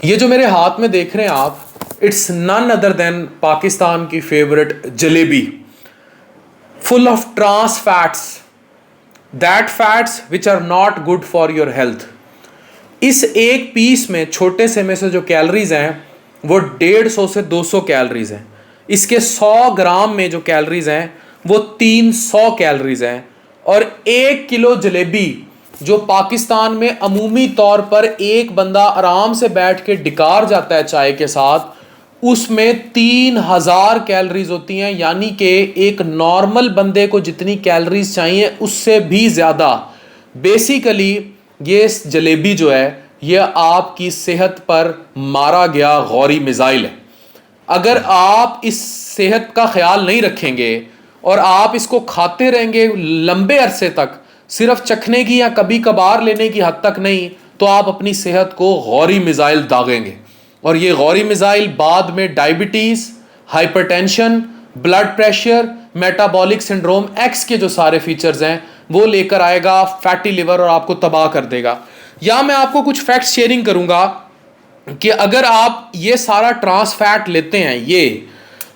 ये जो मेरे हाथ में देख रहे हैं आप, it's none other than Pakistan की favourite jalebi, full of trans fats, that fats which are not good for your health. इस एक पीस में, छोटे से में से जो कैलोरीज हैं वो 150 से 200 कैलोरीज हैं। इसके 100 ग्राम में जो कैलोरीज हैं वो 300 कैलोरीज हैं। और 1 किलो जलेबी जो पाकिस्तान में अमूमी तौर पर एक बंदा आराम से बैठ के डिकार जाता है चाय के साथ, उसमें 3000 कैलोरीज होती हैं। यानी कि एक नॉर्मल बंदे को जितनी कैलोरीज चाहिए उससे भी ज़्यादा। बेसिकली ये जलेबी जो है ये आपकी सेहत पर मारा गया गौरी मिसाइल है। अगर आप इस सेहत का ख्याल नहीं रखेंगे और आप इसको खाते रहेंगे लंबे अरसे तक, सिर्फ चखने की या कभी कभार लेने की हद तक नहीं, तो आप अपनी सेहत को गौरी मिसाइल दागेंगे। और ये गौरी मिसाइल बाद में diabetes, hypertension, blood pressure, metabolic syndrome x के जो सारे फीचर्स हैं वो लेकर आएगा, फैटी लिवर, और आपको तबाह कर देगा। या मैं आपको कुछ फैक्ट्स शेयरिंग करूंगा कि अगर आप ये सारा ट्रांस फैट लेते हैं ये,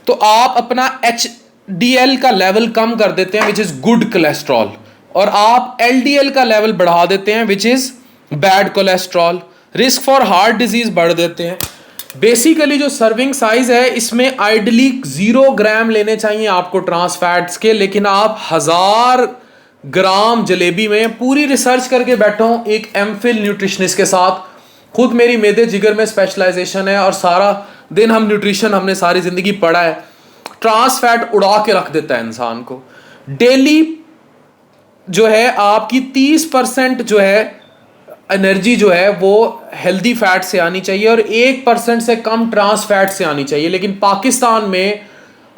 तो आप अपना HDL का लेवल कम कर देते हैं विच इज़ गुड कोलेस्ट्रॉल, और आप LDL का लेवल बढ़ा देते हैं which is bad cholesterol. Risk for heart disease बढ़ देते हैं। बेसिकली जो सर्विंग साइज है इसमें आइडली 0 ग्राम लेने चाहिए आपको ट्रांस फैट्स के, लेकिन आप 1000 ग्राम जलेबी में, पूरी रिसर्च करके बैठा हूँ एक एमफिल न्यूट्रिशनिस्ट के साथ, खुद मेरी मेदे जिगर में स्पेशलाइजेशन है और सारा दिन हम न्यूट्रिशन हमने सारी ज़िंदगी पढ़ा है। ट्रांस फैट उड़ा के रख देता है इंसान को। डेली जो है आपकी 30% जो है एनर्जी जो है वो हेल्दी फैट से आनी चाहिए और 1% से कम ट्रांस फैट से आनी चाहिए। लेकिन पाकिस्तान में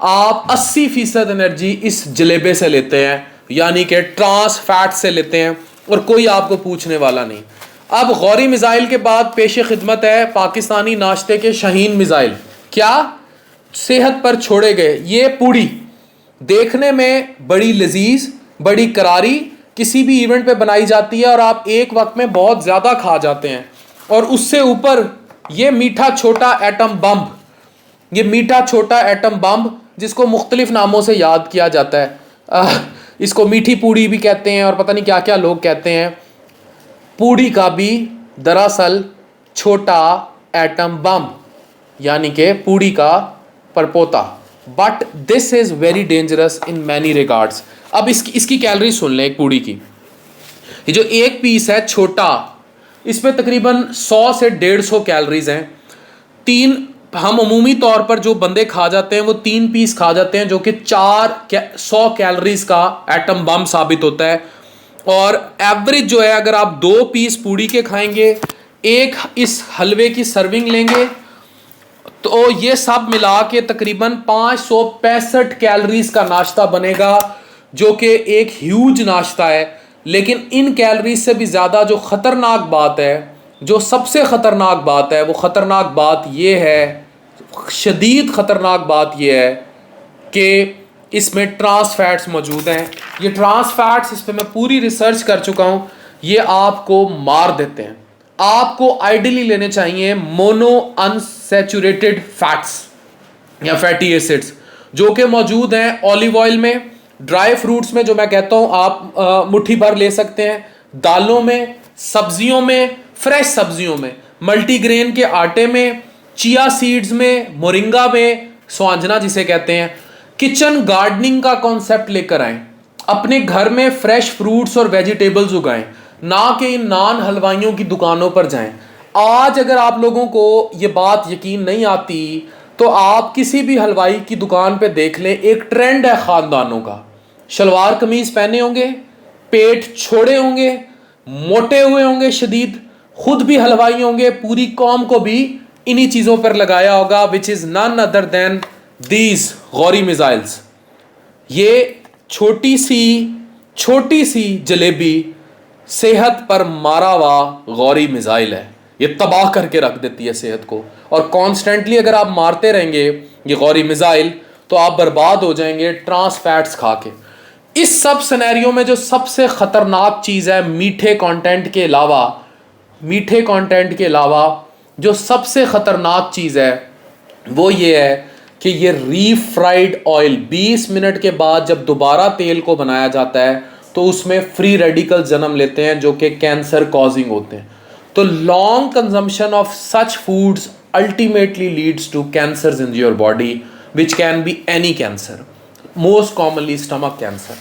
आप 80% एनर्जी इस जलेबे से लेते हैं, यानी कि ट्रांस फैट से लेते हैं, और कोई आपको पूछने वाला नहीं। अब गौरी मिसाइल के बाद पेश खिदमत है पाकिस्तानी नाश्ते के शाहीन मिसाइल। क्या सेहत पर छोड़े गए ये पूड़ी, देखने में बड़ी लजीज, बड़ी करारी, किसी भी इवेंट पे बनाई जाती है और आप एक वक्त में बहुत ज़्यादा खा जाते हैं। और उससे ऊपर ये मीठा छोटा एटम बम, ये मीठा छोटा एटम बम जिसको मुख्तलिफ नामों से याद किया जाता है। इसको मीठी पूड़ी भी कहते हैं और पता नहीं क्या क्या लोग कहते हैं। पूड़ी का भी दरअसल छोटा एटम बम, यानी कि पूड़ी का परपोता। But this is very dangerous in many regards. अब इसकी कैलोरी सुन लें एक पूड़ी की। ये जो एक पीस है छोटा, इसमें तकरीबन 100 से 150 कैलोरीज हैं। हम अमूमी तौर पर जो बंदे खा जाते हैं वो 3 पीस खा जाते हैं, जो कि 100 कैलोरीज का एटम बम साबित होता है। और एवरेज जो है, अगर आप 2 पीस पूड़ी के खाएंगे, एक इस हलवे की सर्विंग लेंगे, तो ये सब मिला के तकरीबन 565 कैलोरीज का नाश्ता बनेगा, जो कि एक ह्यूज नाश्ता है। लेकिन इन कैलोरीज से भी ज़्यादा जो ख़तरनाक बात है, जो सबसे ख़तरनाक बात है, वो ख़तरनाक बात ये है, शदीद ख़तरनाक बात ये है कि इसमें ट्रांस फैट्स मौजूद हैं। ये ट्रांस फैट्स, इस पर मैं पूरी रिसर्च कर चुका हूँ, ये आपको मार देते हैं। आपको आइडियली लेने चाहिए मोनो अनसैचुरेटेड फैट्स या फैटी एसिड्स, जो कि मौजूद हैं ऑलिव ऑयल में, ड्राई फ्रूट्स में, जो मैं कहता हूँ आप मुट्ठी भर ले सकते हैं, दालों में, सब्जियों में, फ्रेश सब्जियों में, मल्टीग्रेन के आटे में, चिया सीड्स में, मोरिंगा में, स्वांजना जिसे कहते हैं। किचन गार्डनिंग का कॉन्सेप्ट लेकर आएं, अपने घर में फ्रेश फ्रूट्स और वेजिटेबल्स उगाएं, ना कि इन नान हलवाइयों की दुकानों पर जाएं। आज अगर आप लोगों को ये बात यकीन नहीं आती तो आप किसी भी हलवाई की दुकान पे देख लें, एक ट्रेंड है ख़ानदानों का, शलवार कमीज़ पहने होंगे, पेट छोड़े होंगे, मोटे हुए होंगे शदीद, खुद भी हलवाई होंगे, पूरी कौम को भी इन्हीं चीज़ों पर लगाया होगा, which is none other than these Ghauri missiles. ये छोटी सी जलेबी सेहत पर मारा हुआ गौरी मिसाइल है। ये तबाह करके रख देती है सेहत को, और कॉन्स्टेंटली अगर आप मारते रहेंगे ये गौरी मिसाइल तो आप बर्बाद हो जाएंगे ट्रांस फैट्स खा के। इस सब सिनेरियो में जो सबसे ख़तरनाक चीज़ है, मीठे कंटेंट के अलावा जो सबसे ख़तरनाक चीज़ है वो ये है कि ये रीफ्राइड ऑयल 20 मिनट के बाद जब दोबारा तेल को बनाया जाता है तो उसमें फ्री रेडिकल जन्म लेते हैं जो कि कैंसर कॉजिंग होते हैं। तो long consumption of such foods ultimately leads to cancers in your body which can be any cancer, most commonly stomach cancer.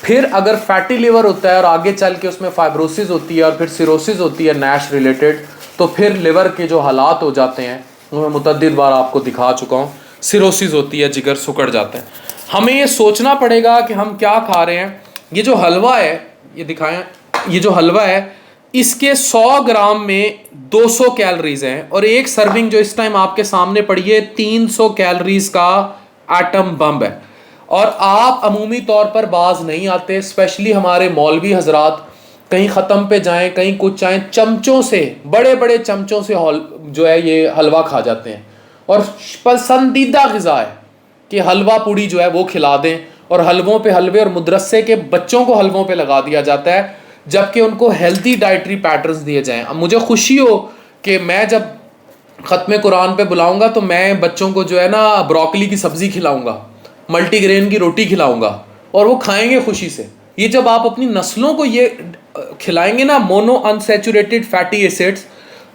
फिर अगर फैटी लिवर होता है और आगे चल के उसमें फाइब्रोसिस होती है और फिर सिरोसिस होती है नैश रिलेटेड, तो फिर लिवर के जो हालात हो जाते हैं वो मैं मुतअद्दिद बार आपको दिखा चुका हूँ। सिरोसिस होती है, जिगर सिकुड़ जाता है। हमें ये सोचना पड़ेगा कि हम क्या खा रहे हैं। ये जो हलवा है, ये दिखाएं, ये जो हलवा है इसके 100 ग्राम में 200 कैलोरीज हैं और एक सर्विंग जो इस टाइम आपके सामने पड़ी है 300 कैलोरीज का एटम बम है। और आप अमूमी तौर पर बाज नहीं आते, स्पेशली हमारे मौलवी हजरात कहीं ख़त्म पे जाएं, कहीं कुछ चाहें, चमचों से, बड़े बड़े चमचों से जो है ये हलवा खा जाते हैं और पसंदीदा ग़िज़ा है कि हलवा पूड़ी जो है वो खिला दें और हलवों पे हलवे और मदरसे के बच्चों को हलवों पे लगा दिया जाता है जबकि उनको हेल्थी डाइटरी पैटर्न्स दिए जाएं। अब मुझे खुशी हो कि मैं जब ख़त्म कुरान पे बुलाऊंगा तो मैं बच्चों को जो है ना ब्रोकली की सब्ज़ी खिलाऊंगा, मल्टीग्रेन की रोटी खिलाऊंगा और वो खाएंगे खुशी से। ये जब आप अपनी नस्लों को ये खिलाएंगे ना मोनो अनसैचुरेटेड फैटी एसिड्स,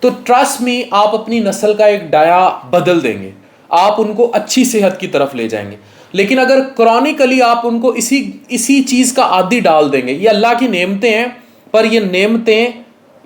तो ट्रस्ट मी आप अपनी नस्ल का एक डाया बदल देंगे, आप उनको अच्छी सेहत की तरफ ले जाएंगे। लेकिन अगर क्रॉनिकली आप उनको इसी चीज़ का आदी डाल देंगे, ये अल्लाह की नेमतें हैं पर ये नेमतें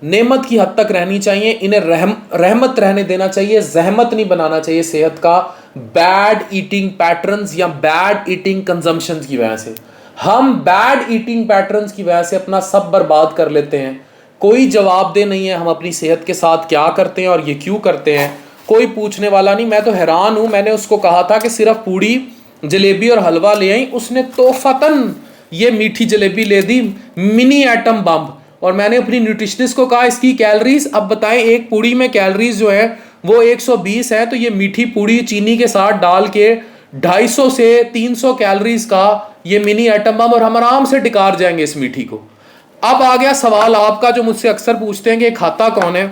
नेमत की हद तक रहनी चाहिए, इन्हें रहमत रहने देना चाहिए, जहमत नहीं बनाना चाहिए सेहत का बैड ईटिंग पैटर्न्स या बैड ईटिंग कंजम्पशन की वजह से। हम बैड ईटिंग पैटर्न्स की वजह से अपना सब बर्बाद कर लेते हैं। कोई जवाबदेह नहीं है हम अपनी सेहत के साथ क्या करते हैं और ये क्यों करते हैं, कोई पूछने वाला नहीं। मैं तो हैरान हूँ, मैंने उसको कहा था कि सिर्फ पूड़ी जलेबी और हलवा ले आई, उसने तोहफतन ये मीठी जलेबी ले दी, मिनी एटम बम। और मैंने अपनी न्यूट्रिशनिस्ट को कहा इसकी कैलोरीज अब बताएं, एक पूड़ी में कैलोरीज जो है वो 120 है, तो ये मीठी पूड़ी चीनी के साथ डाल के 250 से 300 कैलोरीज का ये मिनी एटम बम और हम आराम से टिकार जाएंगे इस मीठी को। अब आ गया सवाल आपका जो मुझसे अक्सर पूछते हैं कि खाता कौन है।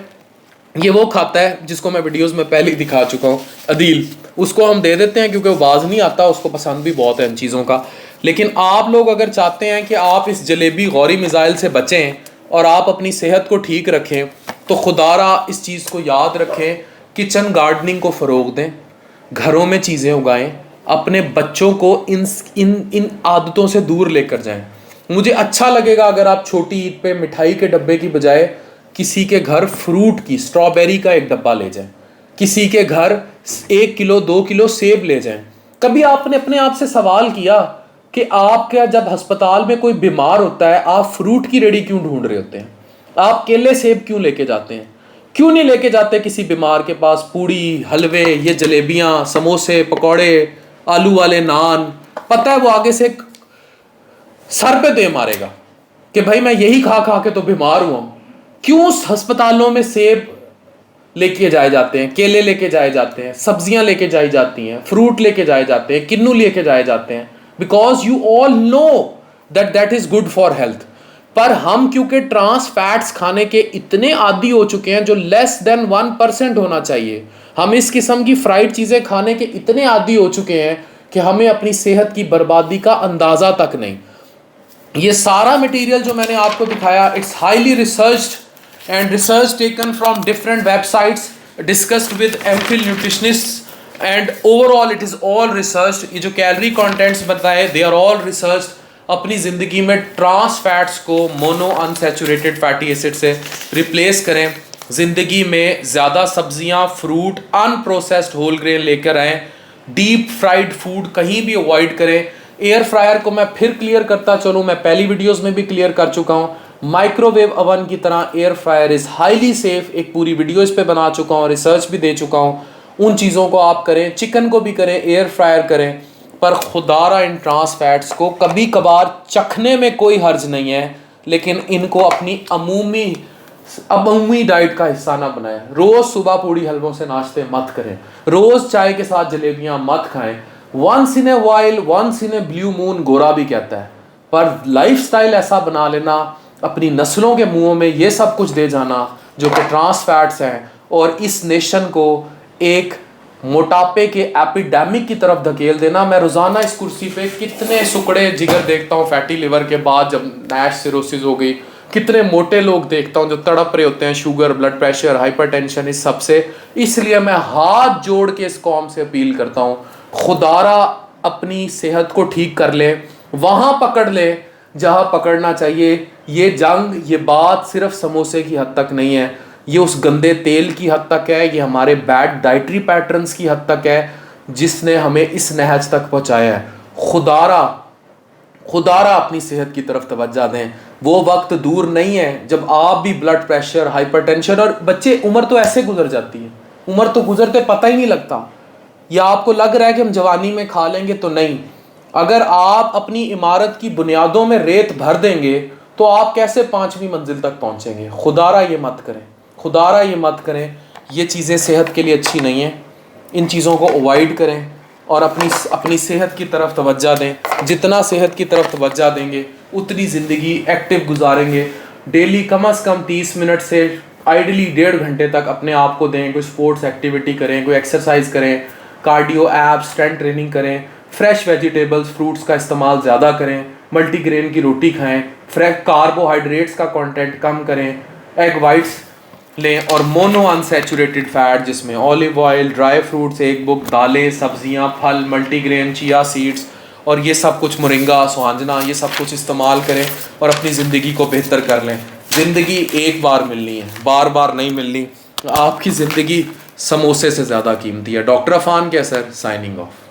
ये वो खाता है जिसको मैं वीडियोस में पहले ही दिखा चुका हूँ, अदील। उसको हम दे देते हैं क्योंकि वो बाज नहीं आता, उसको पसंद भी बहुत है इन चीज़ों का। लेकिन आप लोग अगर चाहते हैं कि आप इस जलेबी गौरी मिसाइल से बचें और आप अपनी सेहत को ठीक रखें तो खुदारा इस चीज़ को याद रखें, किचन गार्डनिंग को फ़रोग दें, घरों में चीज़ें उगाएं, अपने बच्चों को इन आदतों से दूर लेकर जाएं। मुझे अच्छा लगेगा अगर आप छोटी ईद पे मिठाई के डब्बे की बजाय किसी के घर फ्रूट की, स्ट्रॉबेरी का एक डब्बा ले जाएं, किसी के घर 1 किलो 2 किलो सेब ले जाएं। कभी आपने अपने आप से सवाल किया कि आप क्या जब अस्पताल में कोई बीमार होता है आप फ्रूट की रेडी क्यों ढूंढ रहे होते हैं, आप केले सेब क्यों लेके जाते हैं, क्यों नहीं लेके जाते किसी बीमार के पास पूड़ी हलवे, ये जलेबियाँ, समोसे, पकौड़े, आलू वाले नान। पता है वो आगे से सर पे दे मारेगा कि भाई मैं यही खा खा के तो बीमार हुआ हूं। क्यों अस्पतालों में सेब लेके जाए जाते हैं, केले लेके जाए जाते हैं, सब्जियां लेके जाई जाती हैं, फ्रूट लेके जाए जाते हैं, किन्नू लेके जाए जाते हैं, because you all know that is good for health. पर हम क्योंकि ट्रांस फैट्स खाने के इतने आदी हो चुके हैं जो लेस देन 1% होना चाहिए, हम इस किस्म की फ्राइड चीज़ें खाने के इतने आदी हो चुके हैं कि हमें अपनी सेहत की बर्बादी का अंदाज़ा तक नहीं। ये सारा मटेरियल जो मैंने आपको दिखाया it's highly researched and research taken from different websites, discussed with MPhil nutritionist and overall it is all researched. ये जो कैलोरी कंटेंट्स बताए दे आर ऑल रिसर्च्ड। अपनी ज़िंदगी में ट्रांस फैट्स को मोनो अनसैचुरेटेड फैटी एसिड से replace करें। ज़िंदगी में ज़्यादा सब्जियां, फ्रूट, अनप्रोसेस्ड होल ग्रेन लेकर आएँ। डीप फ्राइड फूड कहीं भी अवॉइड करें। एयर फ्रायर को मैं फिर क्लियर करता चलूँ, मैं पहली वीडियोस में भी क्लियर कर चुका हूँ, माइक्रोवेव ओवन की तरह air fryer is highly safe. एक पूरी वीडियो इस पर बना चुका हूँ, रिसर्च भी दे चुका हूँ। उन चीज़ों को आप करें, चिकन को भी करें, एयर फ्रायर करें, पर खुदारा इन ट्रांस फैट्स को कभी कभार चखने में कोई हर्ज नहीं है, लेकिन इनको अपनी अमूमी डाइट का हिस्सा ना बनाएं। रोज़ सुबह पूड़ी हलवों से नाश्ते मत करें, रोज़ चाय के साथ जलेबियाँ मत खाएं। Once in a while, once in a blue moon गोरा भी कहता है, पर लाइफस्टाइल ऐसा बना लेना, अपनी नस्लों के मुंहों में ये सब कुछ दे जाना जो कि ट्रांस फैट्स हैं और इस नेशन को एक मोटापे के एपिडेमिक की तरफ धकेल देना। मैं रोज़ाना इस कुर्सी पे कितने सुकड़े जिगर देखता हूँ फैटी लिवर के बाद, जब नैश सिरोसिस हो गई, कितने मोटे लोग देखता हूँ जो तड़प रहे होते हैं शुगर, ब्लड प्रेशर, हाइपरटेंशन, इस सब से। इसलिए मैं हाथ जोड़ के इस कौम से अपील करता हूँ, खुदारा अपनी सेहत को ठीक कर ले, वहाँ पकड़ ले जहाँ पकड़ना चाहिए। ये जंग, ये बात सिर्फ समोसे की हद तक नहीं है, ये उस गंदे तेल की हद तक है, ये हमारे बैड डाइटरी पैटर्न्स की हद तक है जिसने हमें इस नहज तक पहुँचाया है। खुदारा अपनी सेहत की तरफ तवज्जो दें। वो वक्त दूर नहीं है जब आप भी ब्लड प्रेशर, हाइपरटेंशन, और बच्चे, उम्र तो ऐसे गुजर जाती है, उम्र तो गुजरते पता ही नहीं लगता। या आपको लग रहा है कि हम जवानी में खा लेंगे, तो नहीं। अगर आप अपनी इमारत की बुनियादों में रेत भर देंगे तो आप कैसे 5वीं मंजिल तक पहुंचेंगे। खुदारा ये मत करें, खुदारा ये मत करें। ये चीज़ें सेहत के लिए अच्छी नहीं हैं, इन चीज़ों को अवॉइड करें और अपनी सेहत की तरफ तवज्जो दें। जितना सेहत की तरफ तवज्जो देंगे उतनी ज़िंदगी एक्टिव गुजारेंगे। डेली कम से कम 30 मिनट से आइडली 1.5 घंटे तक अपने आप को दें। कोई स्पोर्ट्स एक्टिविटी करें, कोई एक्सरसाइज करें, कार्डियो, एब्स, स्ट्रेंथ ट्रेनिंग करें, फ्रेश वेजिटेबल्स, फ्रूट्स का इस्तेमाल ज़्यादा करें, मल्टीग्रेन की रोटी खाएं, फ्रेश कार्बोहाइड्रेट्स का कंटेंट कम करें, एग वाइट्स लें, और मोनो अनसैचुरेटेड फैट जिसमें ऑलिव ऑयल, ड्राई फ्रूट्स, एक बुक, दालें, सब्जियां, फल, मल्टीग्रेन, चिया सीड्स और ये सब कुछ, मोरिंगा, सुहांजना, ये सब कुछ इस्तेमाल करें और अपनी ज़िंदगी को बेहतर कर लें। ज़िंदगी एक बार मिलनी है, बार बार नहीं मिलनी। आपकी ज़िंदगी समोसे से ज़्यादा कीमती है। डॉक्टर अफान कैसर, साइनिंग ऑफ।